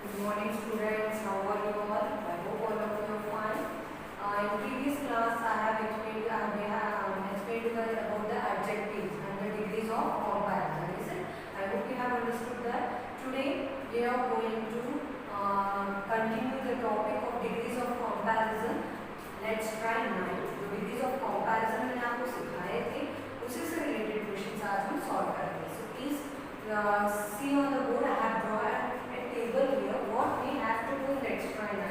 Good morning students, how are you all? I hope all of you are fine. In previous class I have explained, explained about the adjectives and the degrees of comparison. Is it? I hope you have understood that. Today we are going to continue the topic of degrees of comparison. Let's try 9. जो degrees of comparison मैंने आपको सिखाए थे उसी से related questions आज हम solve करेंगे. So please see on the board I have drawn table here. What we have to do, let's try 9.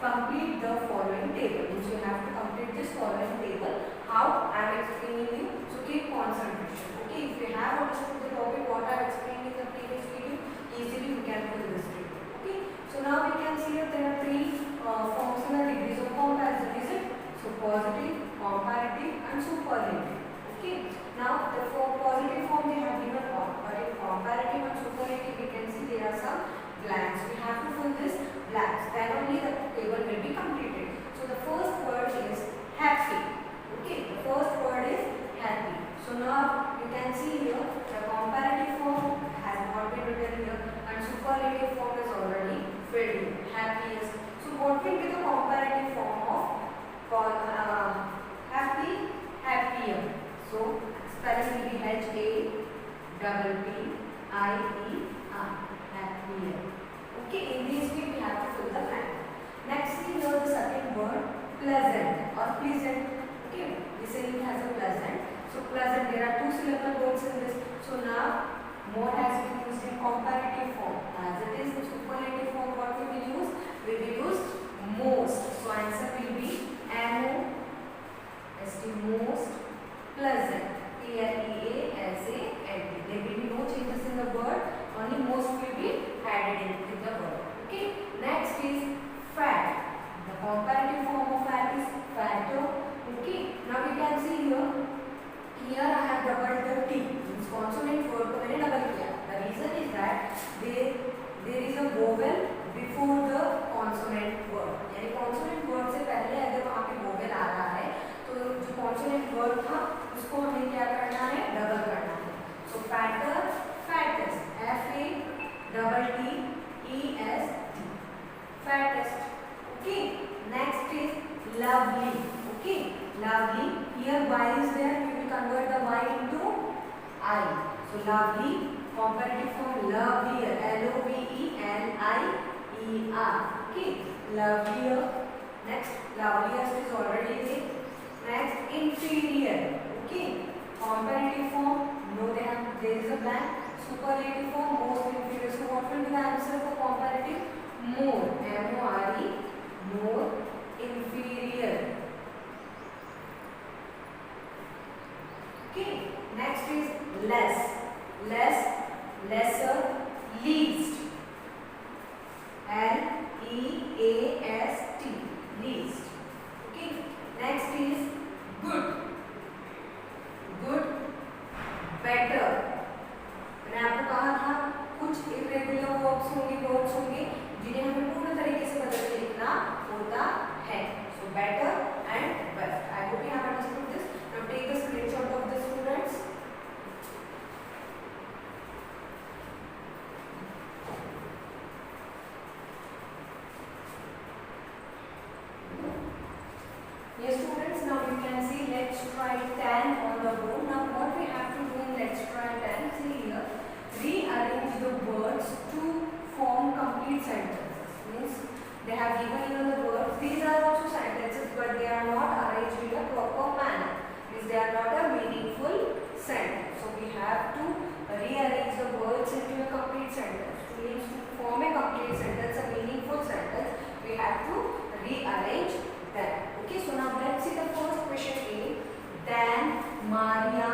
Complete the following table. Means you have to complete this following table. How I am explaining you. So keep concentration. Okay. If you have understood the topic what I have explained in the previous video, easily you can fill this table. Okay. So now we can see that there are three functional degrees of comparison. Is it? So positive, comparative, and superlative. Okay. Now the for positive form they have given one, but in comparative and superlative we can see there are some blanks. We have to fill this blanks. Then only the table will be completed. So the first word is happy. Okay, the first word is happy. So now you can see here the comparative form has not been written here and superlative form is already filled. Happiest. So what will be the comparative form of happy? Happier. So spelling will be H-A-P-P-I-E-R. Happier. Okay, in this way we have to fill the blank. Next thing here the second word pleasant or pleasant. Okay, this it has a pleasant. So pleasant, there are two syllable words in this. So now more has been used in comparative form. As it is in superlative form, what we will use? We will use most. So answer will be M-O-S-T, most pleasant. P-L-E-A-S-A-N-T. There will be no changes in the word. Only most will be added into the word. Okay. Next is fat. The comparative form of fat is fatter. Okay. Now we can see here. Here I have doubled the T. Means consonant word को मैंने double किया. The reason is that there is a vowel before the consonant word. यानी consonant word से पहले अगर वहाँ पे vowel आ रहा है तो जो consonant word था उसको हमें क्या करना है? Double करना है. So fatter, fattest. F-A-T-T-E-S-T. Fattest. Okay. Next is lovely. Okay. Lovely. Here Y is there. We will convert the Y into I. So lovely. Comparative form lovelier. L-O-V-E-L-I-E-R. Okay. Lovelier. Next, loveliest is already there. Next, inferior. Okay. Comparative form. No, there is a blank. Superlative form, most inferior. So what will be the answer for comparative? More. M-O-R-E. More inferior. Okay. Next is less. Less, lesser, least. L-E-A-S-T. Least. Okay. Next is good. Good, better. मैंने आपको कहा था कुछ irregular verbs होंगे जिन्हें हमें पूर्ण तरीके से बदल के लिखना होता है. So better and best. I hope you have understood this. Now take a screenshot of this, students. Yes, students. Now you can see let's try 10 on the board. Now what we have to do in let's try 10. See here. Rearrange the words to form complete sentences. Means they have given you the words. These are also sentences, but they are not arranged in a proper manner. Means they are not a meaningful sentence. So we have to rearrange the words into a complete sentence. Means to form a complete sentence, a meaningful sentence, we have to rearrange them. Okay. So now let's see the first question A. Then Maria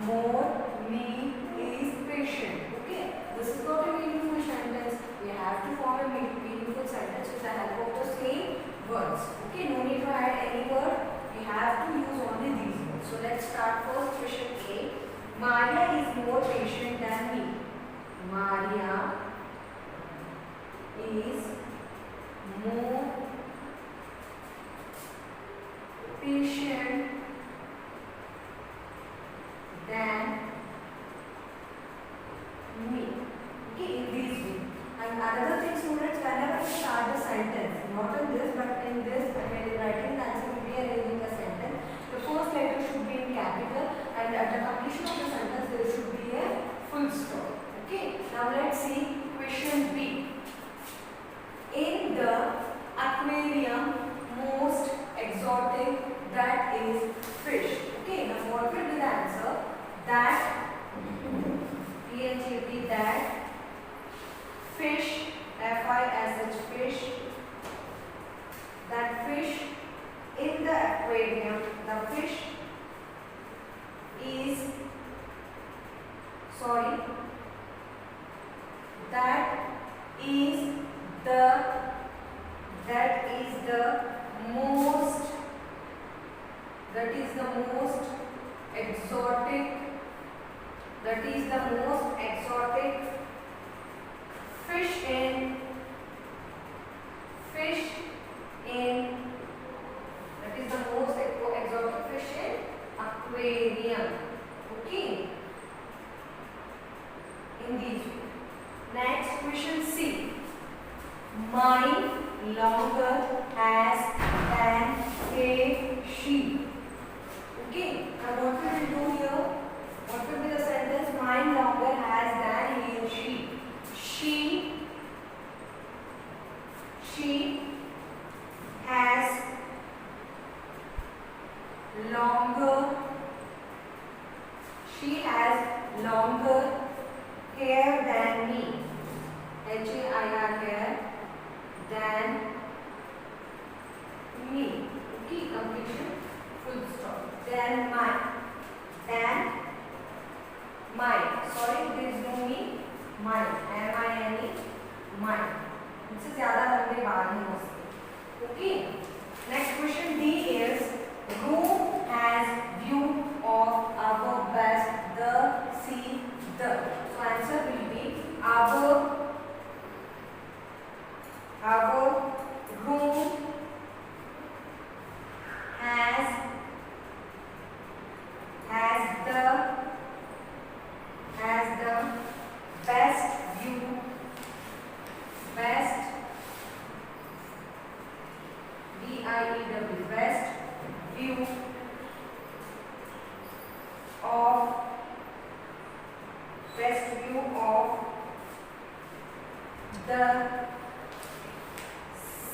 more me is patient. Okay. This is not a meaningful sentence. We have to form a meaningful sentence with the help of the same words. Okay. No need to add any word. We have to use only these words. So let's start first question A. Maria is more patient than me. Maria another thing, students, whenever you start the sentence, not in this but in this, when you writing the answer, will be arranging the sentence. The first letter should be in capital, and at the completion of the sentence, there should be a full stop. Okay. Now let's see question B. In the aquarium, most exotic that is fish. Okay. Now what will be the answer? That PHAP, that fish, FISH, fish, that fish in the aquarium, the fish is, sorry, that is the most exotic, fish in that is the most exotic fish in aquarium. Okay. In these. Next question C. Mine longer has than a sheep. Okay. Now what we will do here? What will be the sentence? Mine longer has than a sheep. She has longer hair than me. HAIR, hair than me. Okay, completion, full stop. Than mine. Sorry, there is no me. Mine. MINE. Mine. इससे ज़्यादा लंबे बाल नहीं हो सकते. Okay. Next question D is, room has view of our best, the sea, the. So answer will be our room has the best view of the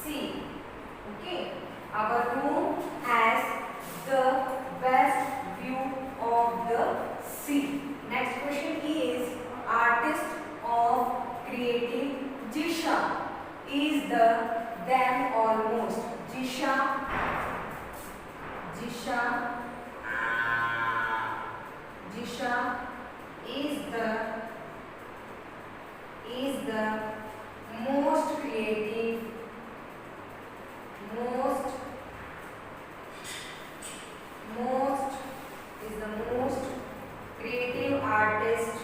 sea. Okay, our room has the best view of the sea. Next question is, artist of creating Jisha is the them almost. Jisha is the most creative, artist,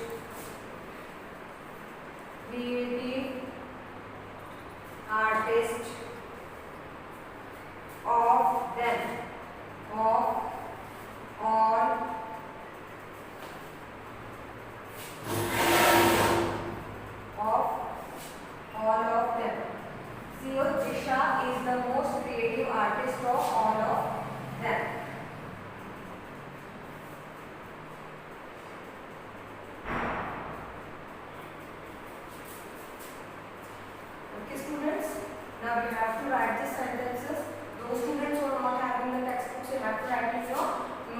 of them, of all of them. See, Jisha is the most creative artist of all of them. Okay, students. Now you have to write the sentences. Those students who are not having the textbooks, you have to write in your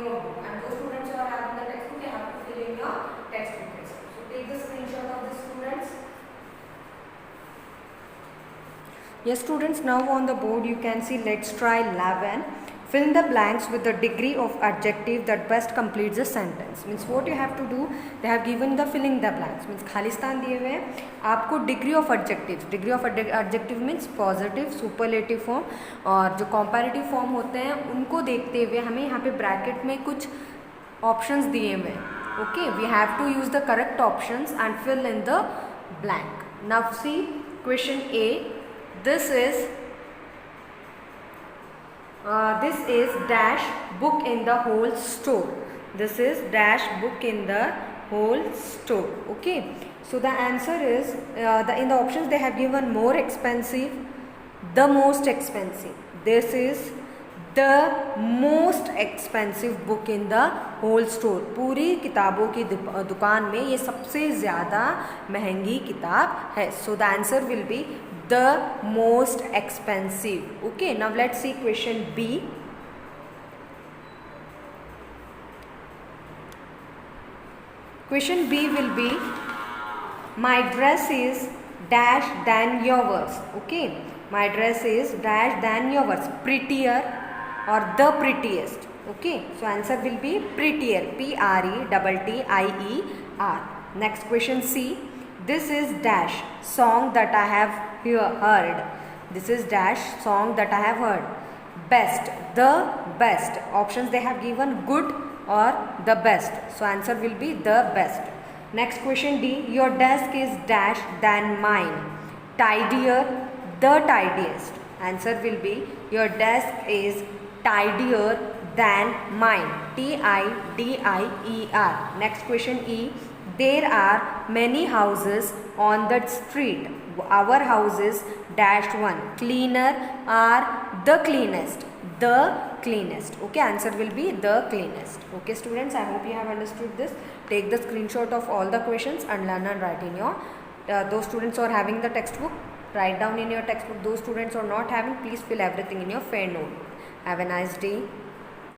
notebook. And those students who are having the textbook, you have to fill in your textbook itself. So take the screenshot of the students. Yes, students, now on the board you can see let's try 11. Fill in the blanks with the degree of adjective that best completes the sentence. Means what you have to do, they have given the filling the blanks. Means Khalistan दिए हुए हैं, आपको degree of adjective means positive, superlative form और जो comparative form होते हैं उनको देखते हुए हमें यहाँ पे bracket में कुछ options दिए हुए हैं. Okay, we have to use the correct options and fill in the blank. Now see question A. This is dash book in the whole store. This is dash book in the whole store. Okay, so the answer is in the options they have given more expensive, the most expensive. This is the most expensive book in the whole store. पूरी किताबों की दुकान में ये सबसे ज़्यादा महंगी किताब है. So the answer will be the most expensive. Okay, now let's see question B. Question B will be, my dress is dash than yours. Okay, my dress is dash than yours. Prettier or the prettiest. Okay, so answer will be prettier. Prettier. Next question C. This is dash song that I have heard. This is dash song that I have heard. Best, the best. Options they have given good or the best. So answer will be the best. Next question D. Your desk is dash than mine. Tidier, the tidiest. Answer will be your desk is tidier than mine. Tidier. Next question E. There are many houses on that street. Our house is dash one. Cleaner or the cleanest. The cleanest. Okay, answer will be the cleanest. Okay students, I hope you have understood this. Take the screenshot of all the questions and learn and write in your those students who are having the textbook, write down in your textbook. Those students who are not having, please fill everything in your fair note. Have a nice day.